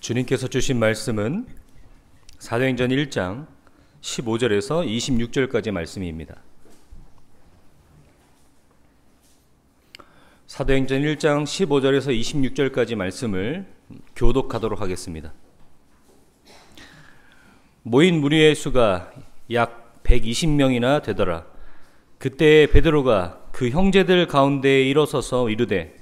주님께서 주신 말씀은 사도행전 1장 15절에서 26절까지 말씀입니다. 사도행전 1장 15절에서 26절까지 말씀을 교독하도록 하겠습니다. 모인 무리의 수가 약 120명이나 되더라. 그때 베드로가 그 형제들 가운데에 일어서서 이르되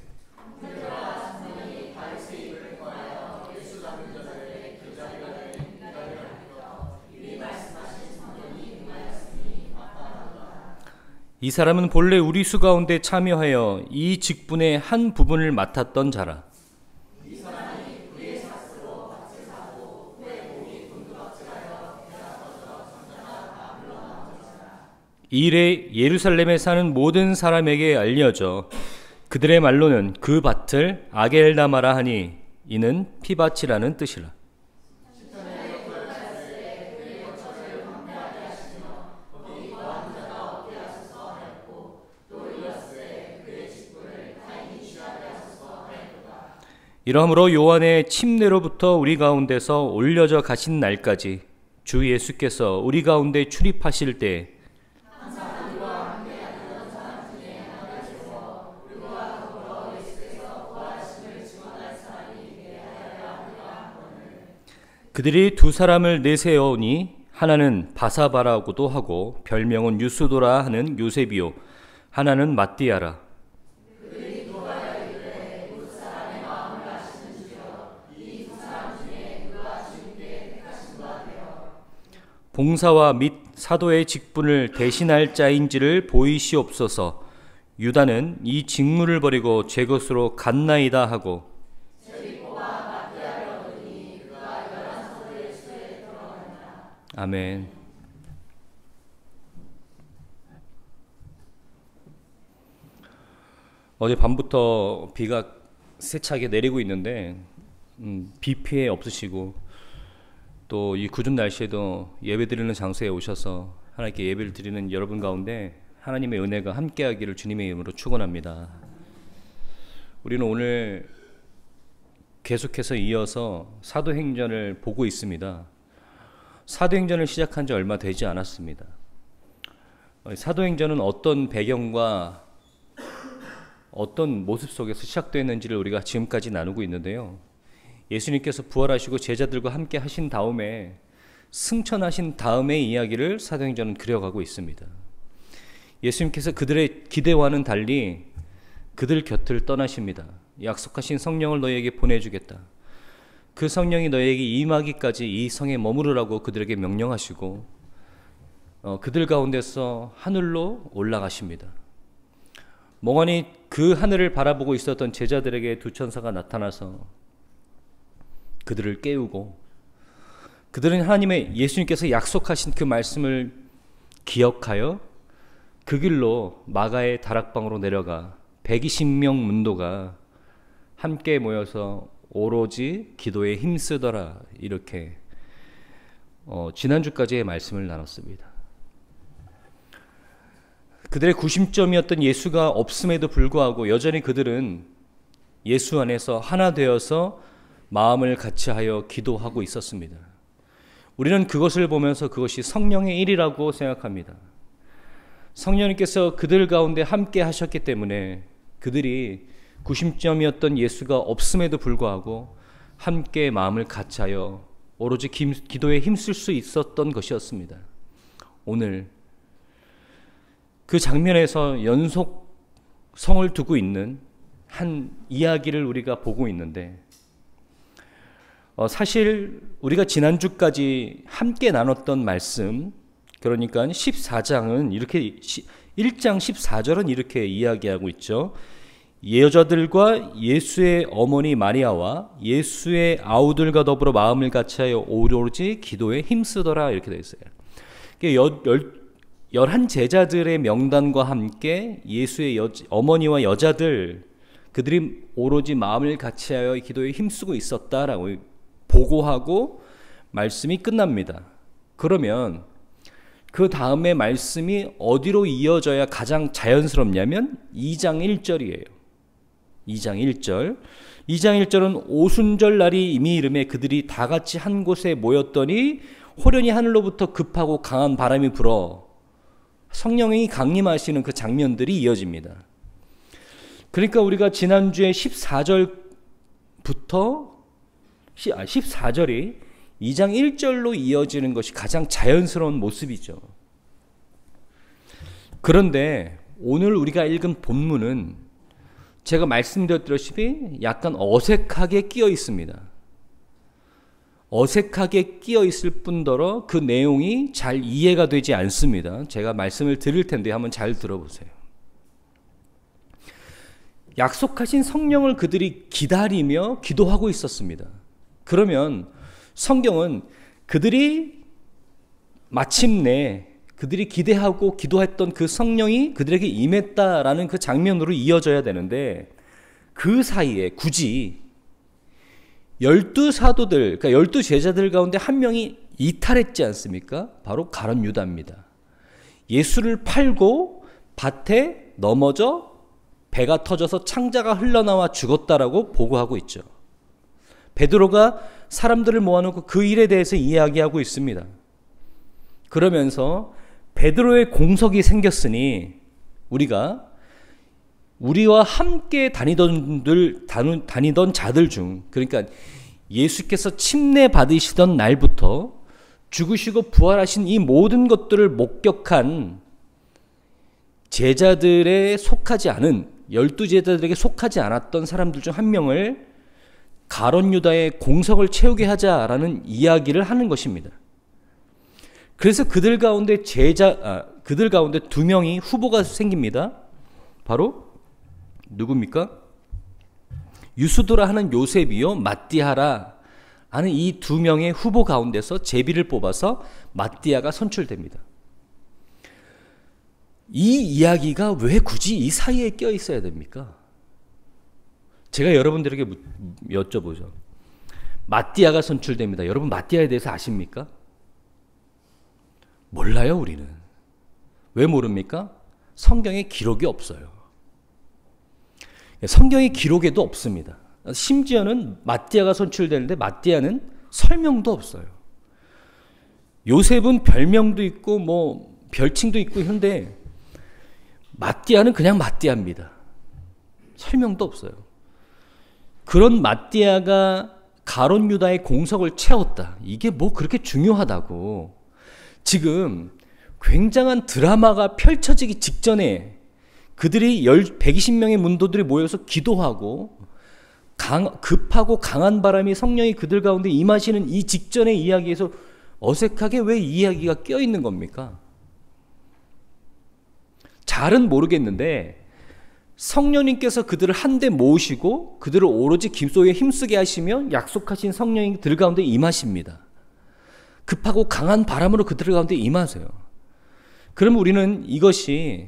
이 사람은 본래 우리 수 가운데 참여하여 이 직분의 한 부분을 맡았던 자라. 이 일에 예루살렘에 사는 모든 사람에게 알려져 그들의 말로는 그 밭을 아겔다마라 하니 이는 피밭이라는 뜻이라. 이러므로 요한의 침례로부터 우리 가운데서 올려져 가신 날까지 주 예수께서 우리 가운데 출입하실 때 그들이 두 사람을 내세우니 하나는 바사바라고도 하고 별명은 유스도라 하는 요셉이요 하나는 matti아라. 봉사와 및 사도의 직분을 대신할 자인지를 보이시옵소서. 유다는 이 직무를 버리고 제 것으로 갔나이다 하고 아멘. 어제 밤부터 비가 세차게 내리고 있는데 비 피해 없으시고 또 이 궂은 날씨에도 예배드리는 장소에 오셔서 하나님께 예배를 드리는 여러분 가운데 하나님의 은혜가 함께하기를 주님의 이름으로 축원합니다. 우리는 오늘 계속해서 이어서 사도행전을 보고 있습니다. 사도행전을 시작한 지 얼마 되지 않았습니다. 사도행전은 어떤 배경과 어떤 모습 속에서 시작됐는지를 우리가 지금까지 나누고 있는데요. 예수님께서 부활하시고 제자들과 함께 하신 다음에 승천하신 다음의 이야기를 사도행전은 그려가고 있습니다. 예수님께서 그들의 기대와는 달리 그들 곁을 떠나십니다. 약속하신 성령을 너희에게 보내주겠다. 그 성령이 너희에게 임하기까지 이 성에 머무르라고 그들에게 명령하시고 그들 가운데서 하늘로 올라가십니다. 멍하니 그 하늘을 바라보고 있었던 제자들에게 두 천사가 나타나서 그들을 깨우고 그들은 하나님의 예수님께서 약속하신 그 말씀을 기억하여 그 길로 마가의 다락방으로 내려가 120명 문도가 함께 모여서 오로지 기도에 힘쓰더라. 이렇게 지난주까지의 말씀을 나눴습니다. 그들의 구심점이었던 예수가 없음에도 불구하고 여전히 그들은 예수 안에서 하나 되어서 마음을 같이하여 기도하고 있었습니다. 우리는 그것을 보면서 그것이 성령의 일이라고 생각합니다. 성령님께서 그들 가운데 함께 하셨기 때문에 그들이 구심점이었던 예수가 없음에도 불구하고 함께 마음을 같이하여 오로지 기도에 힘쓸 수 있었던 것이었습니다. 오늘 그 장면에서 연속성을 두고 있는 한 이야기를 우리가 보고 있는데 사실 우리가 지난주까지 함께 나눴던 말씀, 그러니까 14장은 이렇게 1장 14절은 이렇게 이야기하고 있죠. 여자들과 예수의 어머니 마리아와 예수의 아우들과 더불어 마음을 같이하여 오로지 기도에 힘쓰더라 이렇게 되어 있어요. 11 제자들의 명단과 함께 예수의 어머니와 여자들 그들이 오로지 마음을 같이하여 기도에 힘쓰고 있었다라고 보고하고 말씀이 끝납니다. 그러면 그 다음에 말씀이 어디로 이어져야 가장 자연스럽냐면 2장 1절이에요. 2장 1절. 2장 1절은 오순절 날이 이미 이름에 그들이 다 같이 한 곳에 모였더니 호련히 하늘로부터 급하고 강한 바람이 불어 성령이 강림하시는 그 장면들이 이어집니다. 그러니까 우리가 지난주에 14절부터 14절이 2장 1절로 이어지는 것이 가장 자연스러운 모습이죠. 그런데 오늘 우리가 읽은 본문은 제가 말씀드렸다시피 약간 어색하게 끼어 있습니다. 어색하게 끼어 있을 뿐더러 그 내용이 잘 이해가 되지 않습니다. 제가 말씀을 드릴 텐데 한번 잘 들어보세요. 약속하신 성령을 그들이 기다리며 기도하고 있었습니다. 그러면 성경은 그들이 마침내 그들이 기대하고 기도했던 그 성령이 그들에게 임했다라는 그 장면으로 이어져야 되는데 그 사이에 굳이 12사도들, 그러니까 12제자들 가운데 한 명이 이탈했지 않습니까? 바로 가룟 유다입니다. 예수를 팔고 밭에 넘어져 배가 터져서 창자가 흘러나와 죽었다라고 보고하고 있죠. 베드로가 사람들을 모아놓고 그 일에 대해서 이야기하고 있습니다. 그러면서 베드로의 공석이 생겼으니 우리와 함께 다니던 자들 중, 그러니까 예수께서 침례 받으시던 날부터 죽으시고 부활하신 이 모든 것들을 목격한 제자들에 속하지 않은 12제자들에게 속하지 않았던 사람들 중 한 명을 가룟 유다의 공석을 채우게 하자라는 이야기를 하는 것입니다. 그래서 그들 가운데 두 명이 후보가 생깁니다. 바로 누굽니까? 유수도라 하는 요셉이요 마띠아라 하는 이 두 명의 후보 가운데서 제비를 뽑아서 마띠아가 선출됩니다. 이 이야기가 왜 굳이 이 사이에 껴 있어야 됩니까? 제가 여러분들에게 여쭤보죠. 마띠아가 선출됩니다. 여러분 마띠아에 대해서 아십니까? 몰라요, 우리는. 왜 모릅니까? 성경에 기록이 없어요. 성경의 기록에도 없습니다. 심지어는 마띠아가 선출되는데 마띠아는 설명도 없어요. 요셉은 별명도 있고 뭐 별칭도 있고 한데 마띠아는 그냥 마띠아입니다. 설명도 없어요. 그런 마띠아가 가룟 유다의 공석을 채웠다. 이게 뭐 그렇게 중요하다고. 지금 굉장한 드라마가 펼쳐지기 직전에 그들이 120명의 문도들이 모여서 기도하고 급하고 강한 바람이 성령이 그들 가운데 임하시는 이 직전의 이야기에서 어색하게 왜 이 이야기가 껴있는 겁니까? 잘은 모르겠는데 성령님께서 그들을 한데 모으시고 그들을 오로지 기도에 힘쓰게 하시며 약속하신 성령이 그들 가운데 임하십니다. 급하고 강한 바람으로 그들 가운데 임하세요. 그럼 우리는 이것이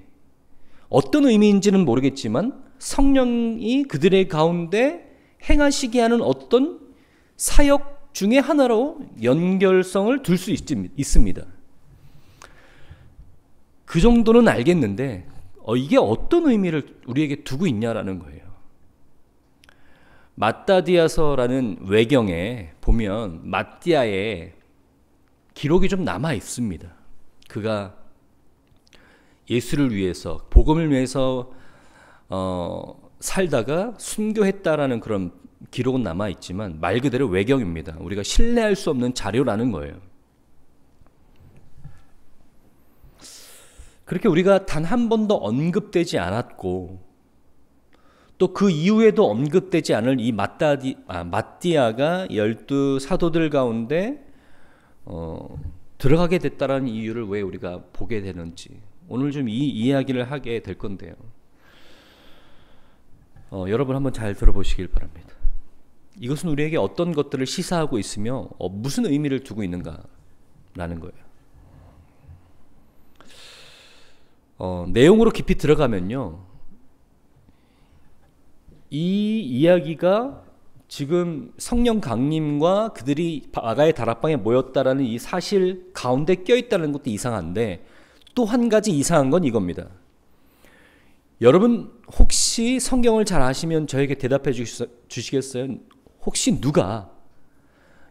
어떤 의미인지는 모르겠지만 성령이 그들의 가운데 행하시게 하는 어떤 사역 중에 하나로 연결성을 둘 수 있습니다. 그 정도는 알겠는데 이게 어떤 의미를 우리에게 두고 있냐라는 거예요. 마따디아서라는 외경에 보면 마띠아의 기록이 좀 남아 있습니다. 그가 예수를 위해서 복음을 위해서 살다가 순교했다라는 그런 기록은 남아 있지만 말 그대로 외경입니다. 우리가 신뢰할 수 없는 자료라는 거예요. 그렇게 우리가 단 한 번도 언급되지 않았고 또 그 이후에도 언급되지 않을 이 마띠아가 12사도들 가운데 들어가게 됐다라는 이유를 왜 우리가 보게 되는지 오늘 좀 이 이야기를 하게 될 건데요. 여러분 한번 잘 들어보시길 바랍니다. 이것은 우리에게 어떤 것들을 시사하고 있으며 무슨 의미를 두고 있는가라는 거예요. 내용으로 깊이 들어가면요. 이 이야기가 지금 성령 강림과 그들이 아가의 다락방에 모였다라는 이 사실 가운데 껴있다는 것도 이상한데 또 한 가지 이상한 건 이겁니다. 여러분 혹시 혹시 성경을 잘 아시면 저에게 대답해 주시겠어요? 혹시 누가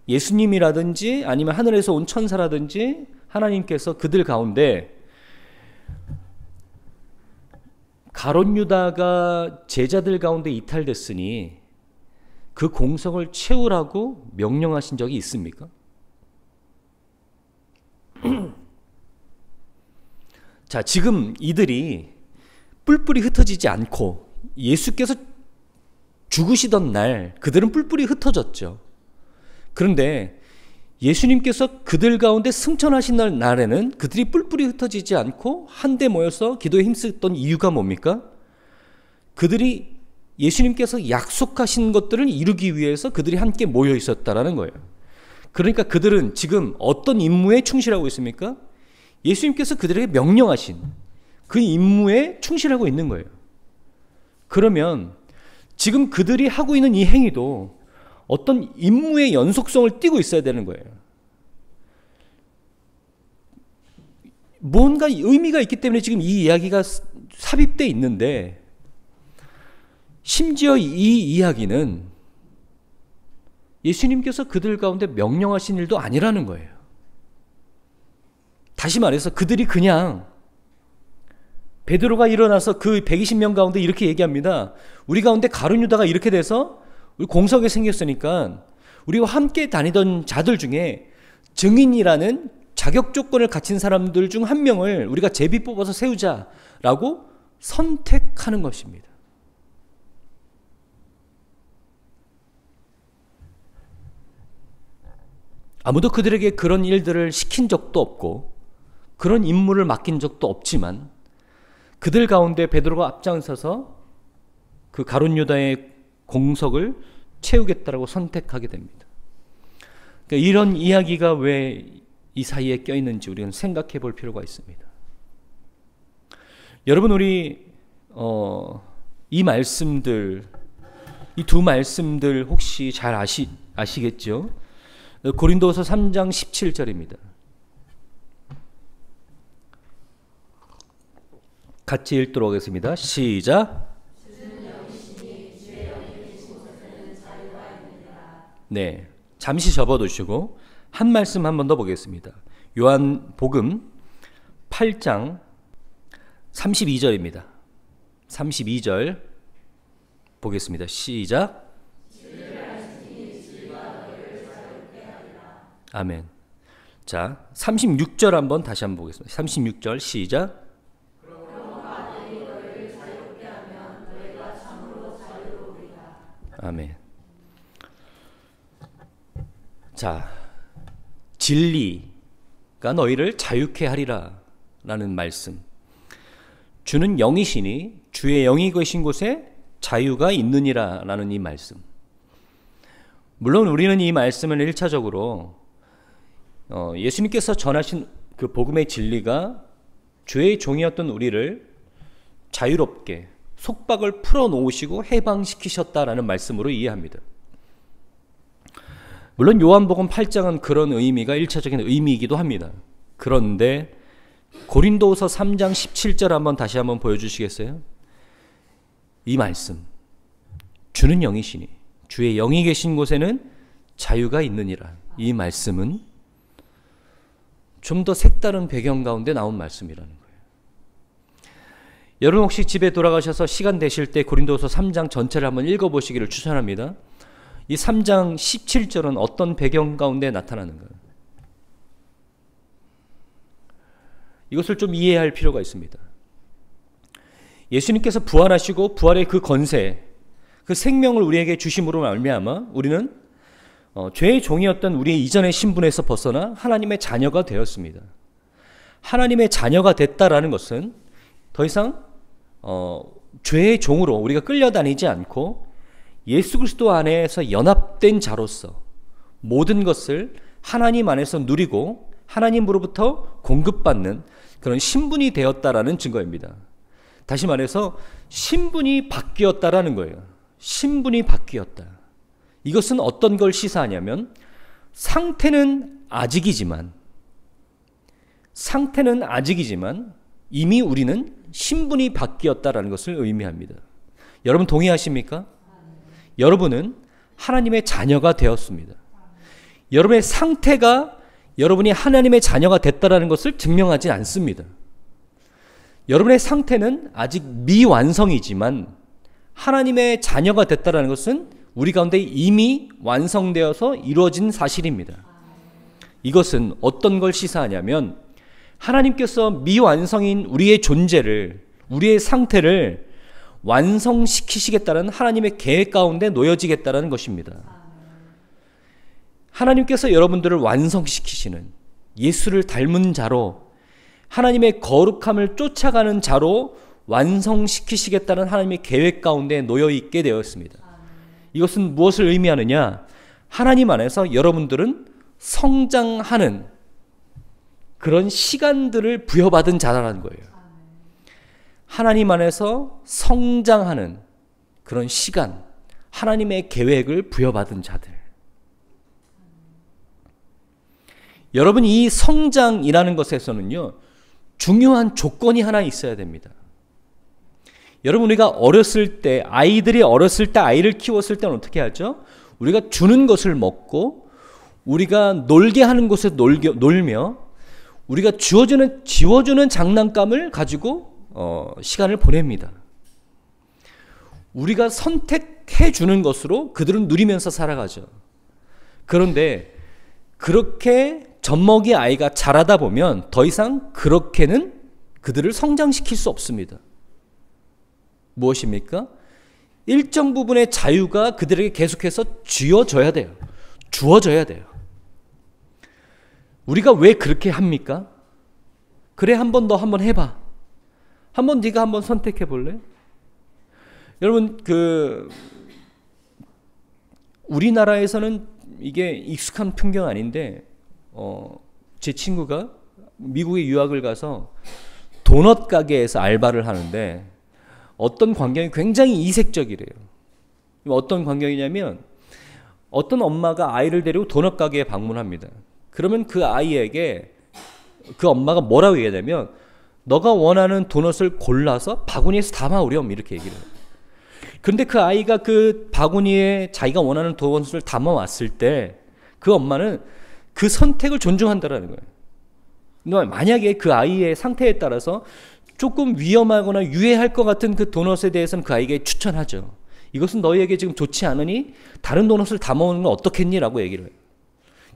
예수님이라든지 아니면 하늘에서 온 천사라든지 하나님께서 그들 가운데 가룟 유다가 제자들 가운데 이탈됐으니 그 공석을 채우라고 명령하신 적이 있습니까? 자, 지금 이들이 뿔뿔이 흩어지지 않고 예수께서 죽으시던 날 그들은 뿔뿔이 흩어졌죠. 그런데 예수님께서 그들 가운데 승천하신 날에는 그들이 뿔뿔이 흩어지지 않고 한데 모여서 기도에 힘썼던 이유가 뭡니까? 그들이 예수님께서 약속하신 것들을 이루기 위해서 그들이 함께 모여 있었다라는 거예요. 그러니까 그들은 지금 어떤 임무에 충실하고 있습니까? 예수님께서 그들에게 명령하신 그 임무에 충실하고 있는 거예요. 그러면 지금 그들이 하고 있는 이 행위도 어떤 임무의 연속성을 띠고 있어야 되는 거예요. 뭔가 의미가 있기 때문에 지금 이 이야기가 삽입되어 있는데, 심지어 이 이야기는 예수님께서 그들 가운데 명령하신 일도 아니라는 거예요. 다시 말해서 그들이 그냥 베드로가 일어나서 그 120명 가운데 이렇게 얘기합니다. 우리 가운데 가룟 유다가 이렇게 돼서 우리 공석이 생겼으니까 우리와 함께 다니던 자들 중에 증인이라는 자격 조건을 갖춘 사람들 중 한 명을 우리가 제비 뽑아서 세우자라고 선택하는 것입니다. 아무도 그들에게 그런 일들을 시킨 적도 없고 그런 임무를 맡긴 적도 없지만 그들 가운데 베드로가 앞장서서 그 가룟 유다의 공석을 채우겠다라고 선택하게 됩니다. 그러니까 이런 이야기가 왜 이 사이에 껴있는지 우리는 생각해 볼 필요가 있습니다. 여러분, 우리 이 말씀들, 이 두 말씀들 혹시 잘 아시겠죠? 고린도서 3장 17절입니다. 같이 읽도록 하겠습니다. 시작. 네, 잠시 접어두시고 한 말씀 한 번 더 보겠습니다. 요한복음 8장 32절입니다. 32절 보겠습니다. 시작. 아멘. 자, 36절 한번 다시 한번 보겠습니다. 36절 시작. 아멘. 자, 진리가 너희를 자유케 하리라 라는 말씀. 주는 영이시니 주의 영이 계신 곳에 자유가 있느니라 라는 이 말씀. 물론 우리는 이 말씀을 1차적으로 예수님께서 전하신 그 복음의 진리가 죄의 종이었던 우리를 자유롭게 속박을 풀어놓으시고 해방시키셨다라는 말씀으로 이해합니다. 물론 요한복음 8장은 그런 의미가 1차적인 의미이기도 합니다. 그런데 고린도서 3장 17절 한번 다시 한번 보여주시겠어요? 이 말씀, 주는 영이시니 주의 영이 계신 곳에는 자유가 있느니라. 이 말씀은 좀 더 색다른 배경 가운데 나온 말씀이라는 거예요. 여러분 혹시 집에 돌아가셔서 시간 되실 때 고린도서 3장 전체를 한번 읽어보시기를 추천합니다. 이 3장 17절은 어떤 배경 가운데 나타나는가? 이것을 좀 이해할 필요가 있습니다. 예수님께서 부활하시고 부활의 그 권세, 그 생명을 우리에게 주심으로 말미암아 우리는 죄의 종이었던 우리의 이전의 신분에서 벗어나 하나님의 자녀가 되었습니다. 하나님의 자녀가 됐다라는 것은 더 이상 죄의 종으로 우리가 끌려다니지 않고 예수 그리스도 안에서 연합된 자로서 모든 것을 하나님 안에서 누리고 하나님으로부터 공급받는 그런 신분이 되었다라는 증거입니다. 다시 말해서 신분이 바뀌었다라는 거예요. 신분이 바뀌었다. 이것은 어떤 걸 시사하냐면 상태는 아직이지만 이미 우리는 신분이 바뀌었다라는 것을 의미합니다. 여러분 동의하십니까? 여러분은 하나님의 자녀가 되었습니다. 여러분의 상태가 여러분이 하나님의 자녀가 됐다라는 것을 증명하지 않습니다. 여러분의 상태는 아직 미완성이지만 하나님의 자녀가 됐다라는 것은 우리 가운데 이미 완성되어서 이루어진 사실입니다. 이것은 어떤 걸 시사하냐면 하나님께서 미완성인 우리의 존재를, 우리의 상태를 완성시키시겠다는 하나님의 계획 가운데 놓여지겠다는 것입니다. 하나님께서 여러분들을 완성시키시는, 예수를 닮은 자로, 하나님의 거룩함을 쫓아가는 자로 완성시키시겠다는 하나님의 계획 가운데 놓여있게 되었습니다. 이것은 무엇을 의미하느냐? 하나님 안에서 여러분들은 성장하는 그런 시간들을 부여받은 자라는 거예요. 하나님 안에서 성장하는 그런 시간, 하나님의 계획을 부여받은 자들. 여러분, 이 성장이라는 것에서는요, 중요한 조건이 하나 있어야 됩니다. 여러분, 우리가 어렸을 때, 아이들이 어렸을 때, 아이를 키웠을 때는 어떻게 하죠? 우리가 주는 것을 먹고, 우리가 놀게 하는 곳에 놀며, 우리가 지워주는 장난감을 가지고 시간을 보냅니다. 우리가 선택해 주는 것으로 그들은 누리면서 살아가죠. 그런데 그렇게 젖먹이 아이가 자라다 보면 더 이상 그렇게는 그들을 성장시킬 수 없습니다. 무엇입니까? 일정 부분의 자유가 그들에게 계속해서 쥐어져야 돼요. 주어져야 돼요. 우리가 왜 그렇게 합니까? 그래, 한 번 더 한번 해봐. 네가 한번 선택해 볼래? 여러분, 우리나라에서는 이게 익숙한 풍경 아닌데, 제 친구가 미국에 유학을 가서 도넛 가게에서 알바를 하는데 어떤 광경이 굉장히 이색적이래요. 어떤 광경이냐면 어떤 엄마가 아이를 데리고 도넛 가게에 방문합니다. 그러면 그 아이에게 그 엄마가 뭐라고 얘기하냐면 너가 원하는 도넛을 골라서 바구니에서 담아오렴, 이렇게 얘기를 해요. 그런데 그 아이가 그 바구니에 자기가 원하는 도넛을 담아왔을 때 그 엄마는 그 선택을 존중한다라는 거예요. 만약에 그 아이의 상태에 따라서 조금 위험하거나 유해할 것 같은 그 도넛에 대해서는 그 아이에게 추천하죠. 이것은 너희에게 지금 좋지 않으니 다른 도넛을 담아오는 건 어떻겠니? 라고 얘기를 해요.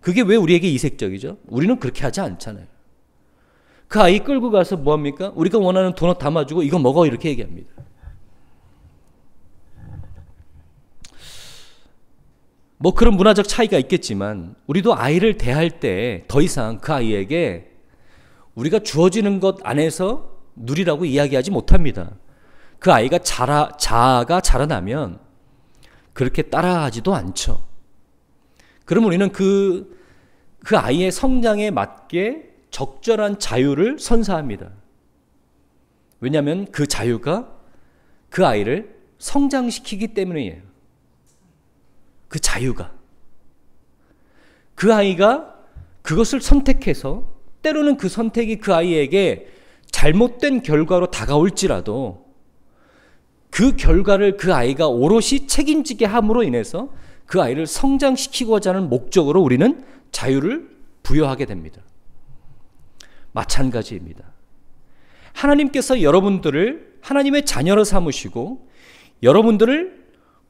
그게 왜 우리에게 이색적이죠? 우리는 그렇게 하지 않잖아요. 그 아이 끌고 가서 뭐합니까? 우리가 원하는 도넛 담아주고 이거 먹어, 이렇게 얘기합니다. 뭐 그런 문화적 차이가 있겠지만 우리도 아이를 대할 때 더 이상 그 아이에게 우리가 주어지는 것 안에서 누리라고 이야기하지 못합니다. 그 아이가 자아가 자라나면 그렇게 따라하지도 않죠. 그럼 우리는 그 아이의 성장에 맞게 적절한 자유를 선사합니다. 왜냐하면 그 자유가 그 아이를 성장시키기 때문이에요. 그 자유가. 그 아이가 그것을 선택해서 때로는 그 선택이 그 아이에게 잘못된 결과로 다가올지라도 그 결과를 그 아이가 오롯이 책임지게 함으로 인해서 그 아이를 성장시키고자 하는 목적으로 우리는 자유를 부여하게 됩니다. 마찬가지입니다. 하나님께서 여러분들을 하나님의 자녀로 삼으시고 여러분들을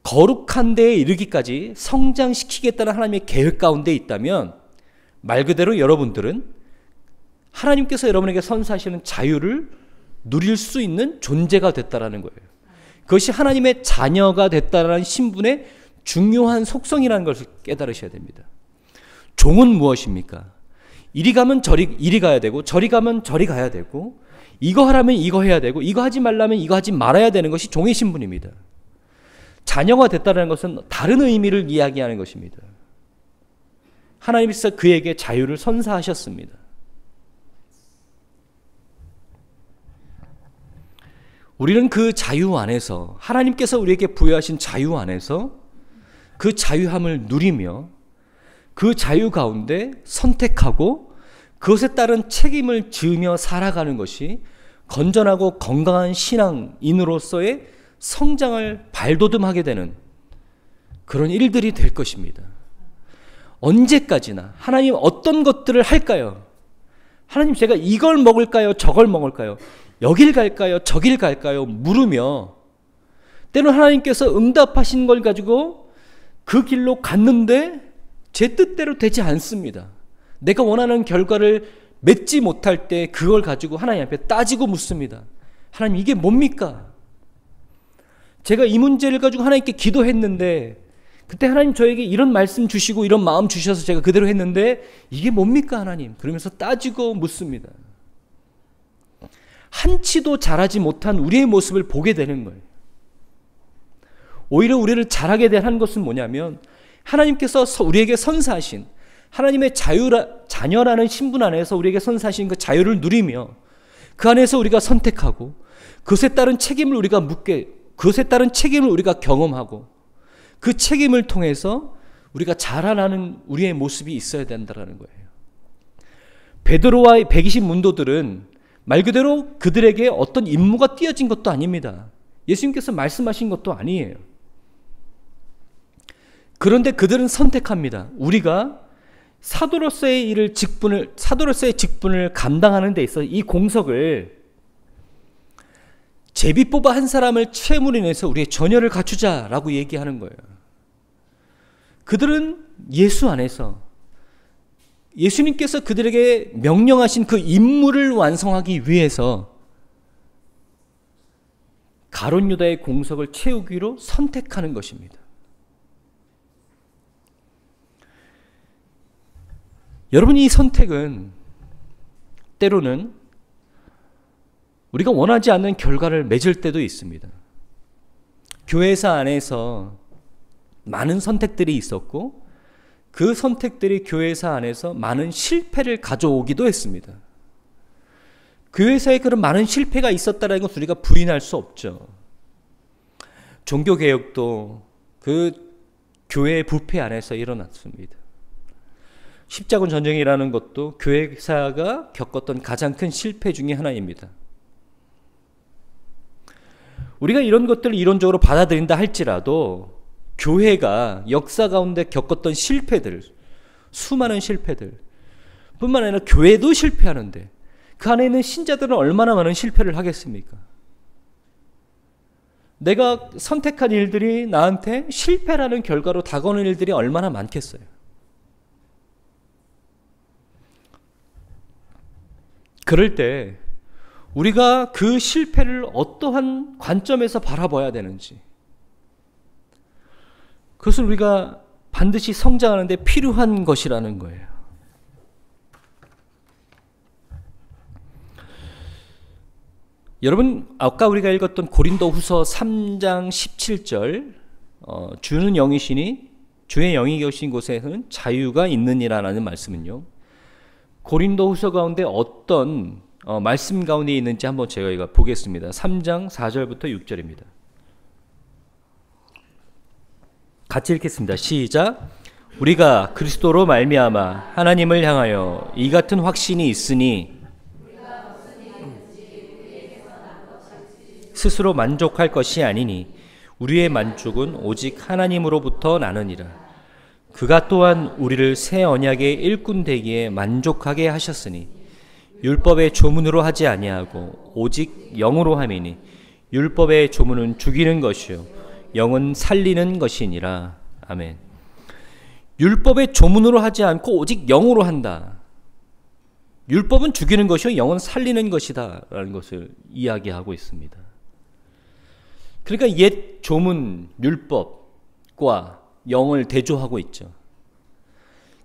거룩한 데에 이르기까지 성장시키겠다는 하나님의 계획 가운데 있다면 말 그대로 여러분들은 하나님께서 여러분에게 선사하시는 자유를 누릴 수 있는 존재가 됐다라는 거예요. 그것이 하나님의 자녀가 됐다라는 신분의 중요한 속성이라는 것을 깨달으셔야 됩니다. 종은 무엇입니까? 이리 가면 이리 가야 되고 저리 가면 저리 가야 되고 이거 하라면 이거 해야 되고 이거 하지 말라면 이거 하지 말아야 되는 것이 종의 신분입니다. 자녀가 됐다는 것은 다른 의미를 이야기하는 것입니다. 하나님께서 그에게 자유를 선사하셨습니다. 우리는 그 자유 안에서, 하나님께서 우리에게 부여하신 자유 안에서 그 자유함을 누리며 그 자유 가운데 선택하고 그것에 따른 책임을 지으며 살아가는 것이 건전하고 건강한 신앙인으로서의 성장을 발돋움하게 되는 그런 일들이 될 것입니다. 언제까지나 하나님 어떤 것들을 할까요? 하나님 제가 이걸 먹을까요? 저걸 먹을까요? 여길 갈까요? 저길 갈까요? 물으며 때로는 하나님께서 응답하신 걸 가지고 그 길로 갔는데 제 뜻대로 되지 않습니다. 내가 원하는 결과를 맺지 못할 때 그걸 가지고 하나님 앞에 따지고 묻습니다. 하나님 이게 뭡니까? 제가 이 문제를 가지고 하나님께 기도했는데 그때 하나님 저에게 이런 말씀 주시고 이런 마음 주셔서 제가 그대로 했는데 이게 뭡니까 하나님? 그러면서 따지고 묻습니다. 한치도 잘하지 못한 우리의 모습을 보게 되는 거예요. 오히려 우리를 잘하게 한 것은 뭐냐면 하나님께서 우리에게 선사하신 하나님의 자녀라는 신분 안에서 우리에게 선사하신 그 자유를 누리며 그 안에서 우리가 선택하고 그것에 따른 책임을 우리가 그것에 따른 책임을 우리가 경험하고 그 책임을 통해서 우리가 자라나는 우리의 모습이 있어야 된다는 거예요. 베드로와 120 문도들은 말 그대로 그들에게 어떤 임무가 띄어진 것도 아닙니다. 예수님께서 말씀하신 것도 아니에요. 그런데 그들은 선택합니다. 우리가 사도로서의 직분을 감당하는 데 있어 이 공석을 제비 뽑아 한 사람을 채무로 인해서 우리의 전열을 갖추자라고 얘기하는 거예요. 그들은 예수 안에서 예수님께서 그들에게 명령하신 그 임무를 완성하기 위해서 가룟 유다의 공석을 채우기로 선택하는 것입니다. 여러분, 이 선택은 때로는 우리가 원하지 않는 결과를 맺을 때도 있습니다. 교회사 안에서 많은 선택들이 있었고 그 선택들이 교회사 안에서 많은 실패를 가져오기도 했습니다. 교회사에 그런 많은 실패가 있었다는 것을 우리가 부인할 수 없죠. 종교개혁도 그 교회의 부패 안에서 일어났습니다. 십자군 전쟁이라는 것도 교회사가 겪었던 가장 큰 실패 중에 하나입니다. 우리가 이런 것들을 이론적으로 받아들인다 할지라도 교회가 역사 가운데 겪었던 실패들, 수많은 실패들 뿐만 아니라 교회도 실패하는데 그 안에 있는 신자들은 얼마나 많은 실패를 하겠습니까? 내가 선택한 일들이 나한테 실패라는 결과로 다가오는 일들이 얼마나 많겠어요? 그럴 때 우리가 그 실패를 어떠한 관점에서 바라봐야 되는지, 그것을 우리가 반드시 성장하는 데 필요한 것이라는 거예요. 여러분, 아까 우리가 읽었던 고린도후서 3장 17절 주는 영이시니 주의 영이 계신 곳에는 자유가 있느니라는 말씀은요, 고린도후서 가운데 어떤 말씀 가운데 있는지 한번 제가 보겠습니다. 3장 4절부터 6절입니다. 같이 읽겠습니다. 시작. 우리가 그리스도로 말미암아 하나님을 향하여 이 같은 확신이 있으니 스스로 만족할 것이 아니니 우리의 만족은 오직 하나님으로부터 나느니라. 그가 또한 우리를 새 언약의 일꾼 되기에 만족하게 하셨으니 율법의 조문으로 하지 아니하고 오직 영으로 함이니 율법의 조문은 죽이는 것이요 영은 살리는 것이니라. 아멘. 율법의 조문으로 하지 않고 오직 영으로 한다. 율법은 죽이는 것이요 영은 살리는 것이다 라는 것을 이야기하고 있습니다. 그러니까 옛 조문 율법과 영을 대조하고 있죠.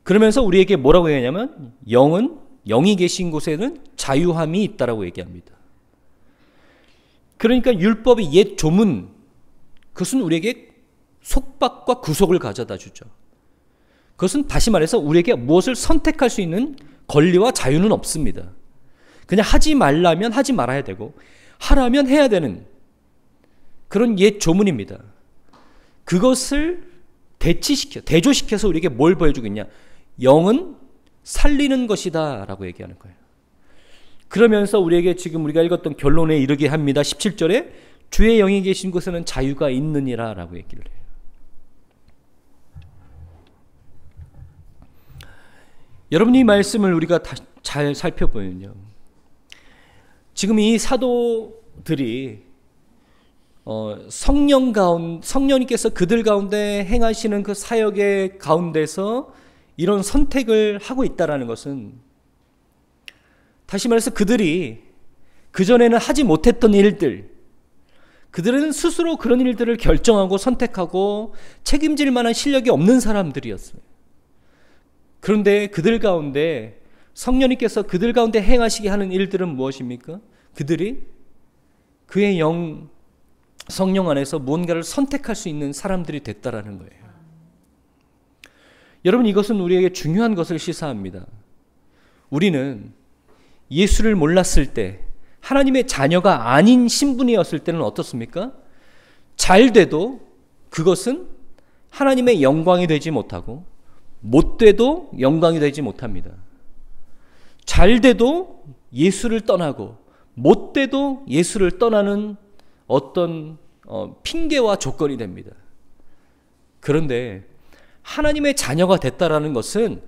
그러면서 우리에게 뭐라고 얘기하냐면 영이 계신 곳에는 자유함이 있다라고 얘기합니다. 그러니까 율법의 옛 조문, 그것은 우리에게 속박과 구속을 가져다 주죠. 그것은 다시 말해서 우리에게 무엇을 선택할 수 있는 권리와 자유는 없습니다. 그냥 하지 말라면 하지 말아야 되고 하라면 해야 되는 그런 옛 조문입니다. 그것을 대조시켜서 우리에게 뭘 보여주겠냐? 영은 살리는 것이다 라고 얘기하는 거예요. 그러면서 우리에게 지금 우리가 읽었던 결론에 이르게 합니다. 17절에 주의 영이 계신 곳에는 자유가 있느니라 라고 얘기를 해요. 여러분, 이 말씀을 우리가 잘 살펴보면요, 지금 이 사도들이 성령님께서 그들 가운데 행하시는 그 사역의 가운데서 이런 선택을 하고 있다는 것은, 다시 말해서 그들이 그전에는 하지 못했던 일들, 그들은 스스로 그런 일들을 결정하고 선택하고 책임질 만한 실력이 없는 사람들이었어요. 그런데 그들 가운데 성령님께서 그들 가운데 행하시게 하는 일들은 무엇입니까? 그들이 그의 성령 안에서 무언가를 선택할 수 있는 사람들이 됐다라는 거예요. 여러분, 이것은 우리에게 중요한 것을 시사합니다. 우리는 예수를 몰랐을 때, 하나님의 자녀가 아닌 신분이었을 때는 어떻습니까? 잘 돼도 그것은 하나님의 영광이 되지 못하고, 못 돼도 영광이 되지 못합니다. 잘 돼도 예수를 떠나고, 못 돼도 예수를 떠나는 어떤 핑계와 조건이 됩니다. 그런데 하나님의 자녀가 됐다라는 것은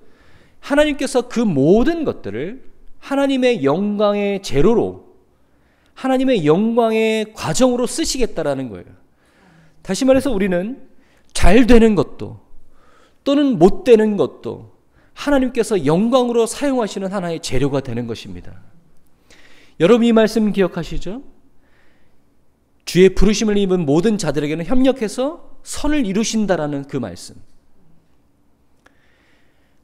하나님께서 그 모든 것들을 하나님의 영광의 재료로, 하나님의 영광의 과정으로 쓰시겠다라는 거예요. 다시 말해서 우리는 잘 되는 것도 또는 못 되는 것도 하나님께서 영광으로 사용하시는 하나의 재료가 되는 것입니다. 여러분, 이 말씀 기억하시죠? 주의 부르심을 입은 모든 자들에게는 협력해서 선을 이루신다라는 그 말씀.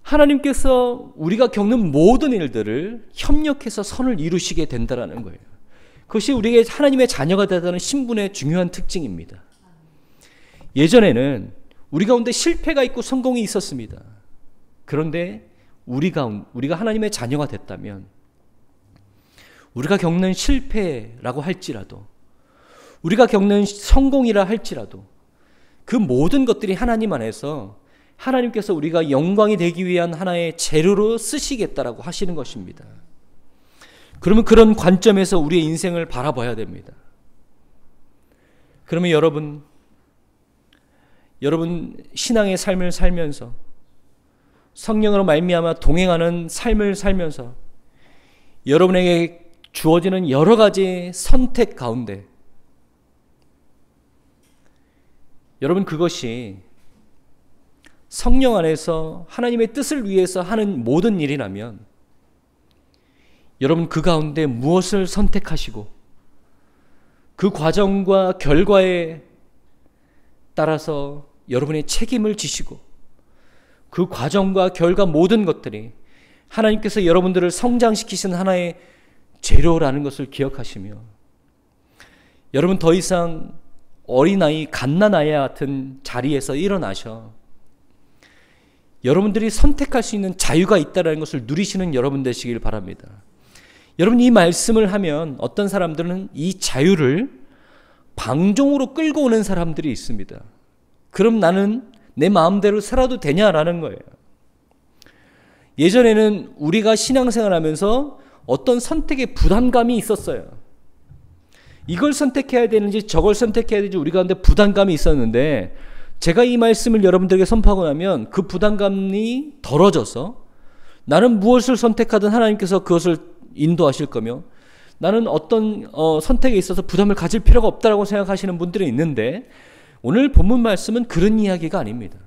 하나님께서 우리가 겪는 모든 일들을 협력해서 선을 이루시게 된다라는 거예요. 그것이 우리에게 하나님의 자녀가 되다는 신분의 중요한 특징입니다. 예전에는 우리 가운데 실패가 있고 성공이 있었습니다. 그런데 우리가 하나님의 자녀가 됐다면, 우리가 겪는 실패라고 할지라도, 우리가 겪는 성공이라 할지라도, 그 모든 것들이 하나님 안에서 하나님께서 우리가 영광이 되기 위한 하나의 재료로 쓰시겠다라고 하시는 것입니다. 그러면 그런 관점에서 우리의 인생을 바라봐야 됩니다. 그러면 여러분 신앙의 삶을 살면서, 성령으로 말미암아 동행하는 삶을 살면서 여러분에게 주어지는 여러 가지 선택 가운데, 여러분, 그것이 성령 안에서 하나님의 뜻을 위해서 하는 모든 일이라면, 여러분 그 가운데 무엇을 선택하시고 그 과정과 결과에 따라서 여러분의 책임을 지시고, 그 과정과 결과 모든 것들이 하나님께서 여러분들을 성장시키신 하나의 재료라는 것을 기억하시며, 여러분 더 이상 어린아이, 갓난아이와 같은 자리에서 일어나셔 여러분들이 선택할 수 있는 자유가 있다는 것을 누리시는 여러분 되시길 바랍니다. 여러분, 이 말씀을 하면 어떤 사람들은 이 자유를 방종으로 끌고 오는 사람들이 있습니다. 그럼 나는 내 마음대로 살아도 되냐라는 거예요. 예전에는 우리가 신앙생활하면서 어떤 선택에 부담감이 있었어요. 이걸 선택해야 되는지 저걸 선택해야 되는지 우리 가운데 부담감이 있었는데, 제가 이 말씀을 여러분들에게 선포하고 나면 그 부담감이 덜어져서 나는 무엇을 선택하든 하나님께서 그것을 인도하실 거며, 나는 어떤 선택에 있어서 부담을 가질 필요가 없다고 생각하시는 분들이 있는데, 오늘 본문 말씀은 그런 이야기가 아닙니다.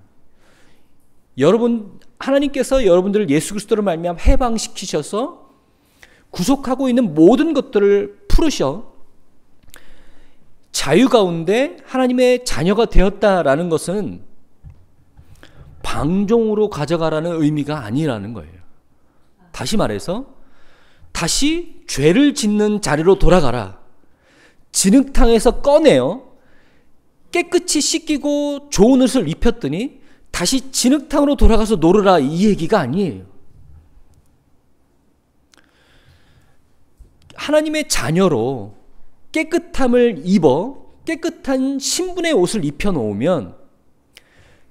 하나님께서 여러분들을 예수 그리스도로 말미암아 해방시키셔서 구속하고 있는 모든 것들을 풀으셔 자유 가운데 하나님의 자녀가 되었다라는 것은 방종으로 가져가라는 의미가 아니라는 거예요. 다시 말해서 다시 죄를 짓는 자리로 돌아가라, 진흙탕에서 꺼내어 깨끗이 씻기고 좋은 옷을 입혔더니 다시 진흙탕으로 돌아가서 놀으라, 이 얘기가 아니에요. 하나님의 자녀로 깨끗함을 입어 깨끗한 신분의 옷을 입혀놓으면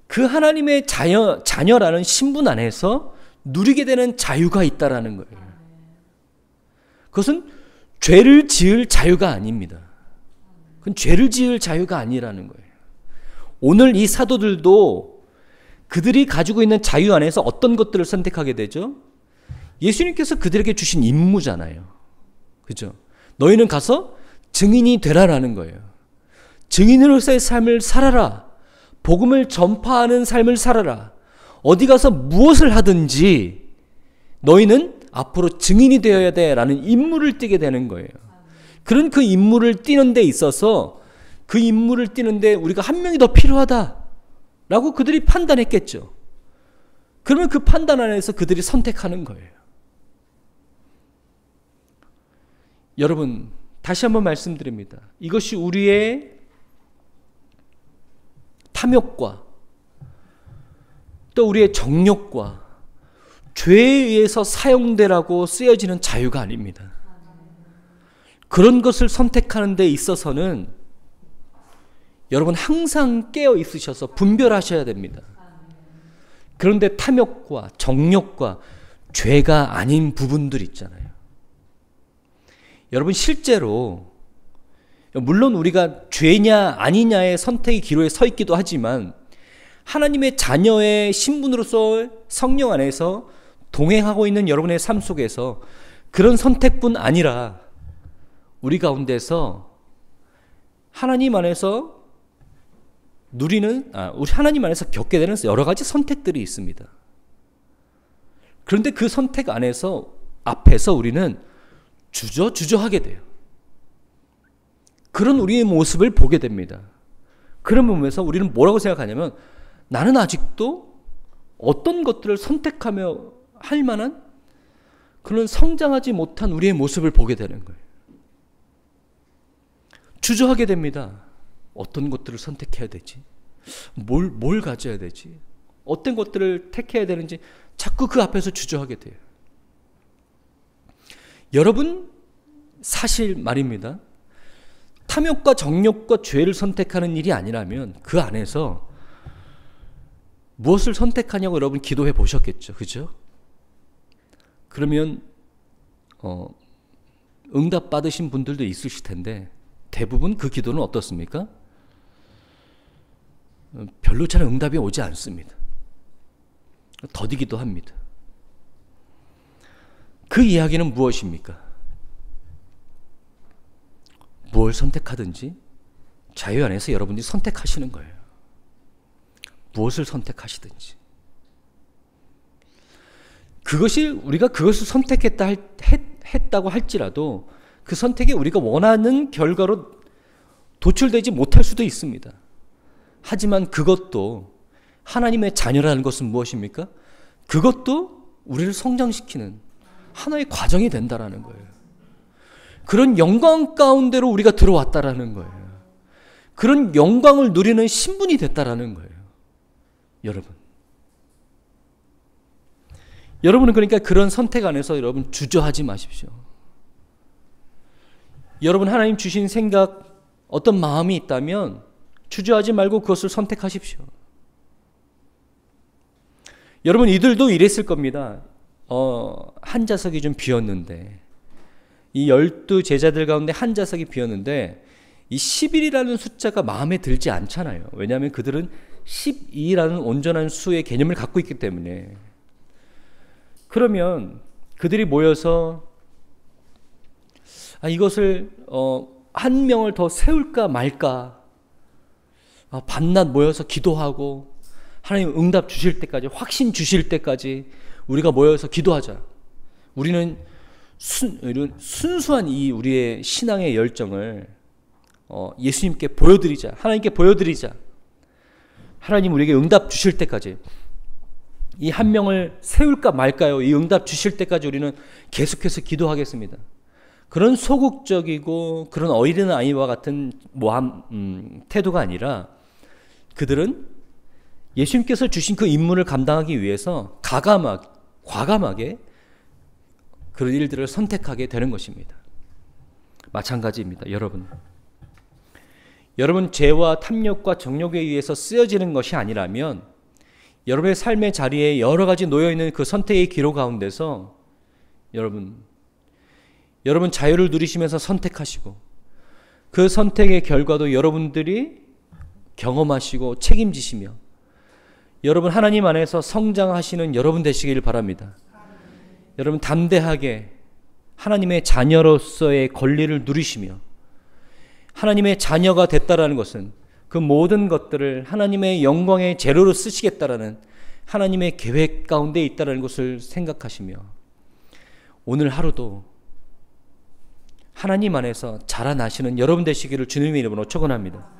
그 하나님의 자녀라는 신분 안에서 누리게 되는 자유가 있다라는 거예요. 그것은 죄를 지을 자유가 아닙니다. 그건 죄를 지을 자유가 아니라는 거예요. 오늘 이 사도들도 그들이 가지고 있는 자유 안에서 어떤 것들을 선택하게 되죠? 예수님께서 그들에게 주신 임무잖아요. 그죠? 너희는 가서 증인이 되라라는 거예요. 증인으로서의 삶을 살아라. 복음을 전파하는 삶을 살아라. 어디 가서 무엇을 하든지 너희는 앞으로 증인이 되어야 돼라는 임무를 띠게 되는 거예요. 그런 그 임무를 띠는 데 있어서 그 임무를 띠는데 우리가 한 명이 더 필요하다라고 그들이 판단했겠죠. 그러면 그 판단 안에서 그들이 선택하는 거예요. 여러분, 다시 한번 말씀드립니다. 이것이 우리의 탐욕과 또 우리의 정욕과 죄에 의해서 사용되라고 쓰여지는 자유가 아닙니다. 그런 것을 선택하는 데 있어서는 여러분 항상 깨어 있으셔서 분별하셔야 됩니다. 그런데 탐욕과 정욕과 죄가 아닌 부분들 있잖아요. 여러분 실제로 물론 우리가 죄냐 아니냐의 선택의 기로에 서 있기도 하지만 하나님의 자녀의 신분으로서 성령 안에서 동행하고 있는 여러분의 삶 속에서 그런 선택뿐 아니라 우리 가운데서 하나님 안에서 우리 하나님 안에서 겪게 되는 여러 가지 선택들이 있습니다. 그런데 그 선택 앞에서 우리는 주저하게 돼요. 그런 우리의 모습을 보게 됩니다. 그런 부분에서 우리는 뭐라고 생각하냐면 나는 아직도 어떤 것들을 선택하며 할 만한 그런 성장하지 못한 우리의 모습을 보게 되는 거예요. 주저하게 됩니다. 어떤 것들을 선택해야 되지? 뭘 가져야 되지? 어떤 것들을 택해야 되는지 자꾸 그 앞에서 주저하게 돼요. 여러분, 사실 말입니다. 탐욕과 정욕과 죄를 선택하는 일이 아니라면 그 안에서 무엇을 선택하냐고 여러분 기도해 보셨겠죠. 그죠? 그러면 응답 받으신 분들도 있으실 텐데 대부분 그 기도는 어떻습니까? 별로 잘 응답이 오지 않습니다. 더디기도 합니다. 그 이야기는 무엇입니까? 뭘 선택하든지 자유 안에서 여러분들이 선택하시는 거예요. 무엇을 선택하시든지. 그것이 우리가 그것을 했다고 할지라도 그 선택이 우리가 원하는 결과로 도출되지 못할 수도 있습니다. 하지만 그것도 하나님의 자녀라는 것은 무엇입니까? 그것도 우리를 성장시키는 하나의 과정이 된다라는 거예요. 그런 영광 가운데로 우리가 들어왔다라는 거예요. 그런 영광을 누리는 신분이 됐다라는 거예요. 여러분은 그러니까 그런 선택 안에서 여러분 주저하지 마십시오. 여러분 하나님 주신 생각 어떤 마음이 있다면 주저하지 말고 그것을 선택하십시오. 여러분 이들도 이랬을 겁니다. 한 좌석이 좀 비었는데 이 12제자들 가운데 한 좌석이 비었는데 이 11이라는 숫자가 마음에 들지 않잖아요. 왜냐하면 그들은 12라는 온전한 수의 개념을 갖고 있기 때문에. 그러면 그들이 모여서 이것을 한 명을 더 세울까 말까 밤낮 모여서 기도하고 하나님 응답 주실 때까지 확신 주실 때까지 우리가 모여서 기도하자. 우리는 순수한 이 우리의 신앙의 열정을 예수님께 보여드리자. 하나님께 보여드리자. 하나님 우리에게 응답 주실 때까지 이 한 명을 세울까 말까요? 이 응답 주실 때까지 우리는 계속해서 기도하겠습니다. 그런 소극적이고 그런 어린아이와 같은 태도가 아니라 그들은 예수님께서 주신 그 임무를 감당하기 위해서 과감하게 그런 일들을 선택하게 되는 것입니다. 마찬가지입니다. 여러분 죄와 탐욕과 정욕에 의해서 쓰여지는 것이 아니라면 여러분의 삶의 자리에 여러 가지 놓여있는 그 선택의 기로 가운데서 여러분 자유를 누리시면서 선택하시고 그 선택의 결과도 여러분들이 경험하시고 책임지시며 여러분 하나님 안에서 성장하시는 여러분 되시길 바랍니다. 여러분 담대하게 하나님의 자녀로서의 권리를 누리시며 하나님의 자녀가 됐다라는 것은 그 모든 것들을 하나님의 영광의 재료로 쓰시겠다라는 하나님의 계획 가운데 있다라는 것을 생각하시며 오늘 하루도 하나님 안에서 자라나시는 여러분 되시기를 주님의 이름으로 축원합니다.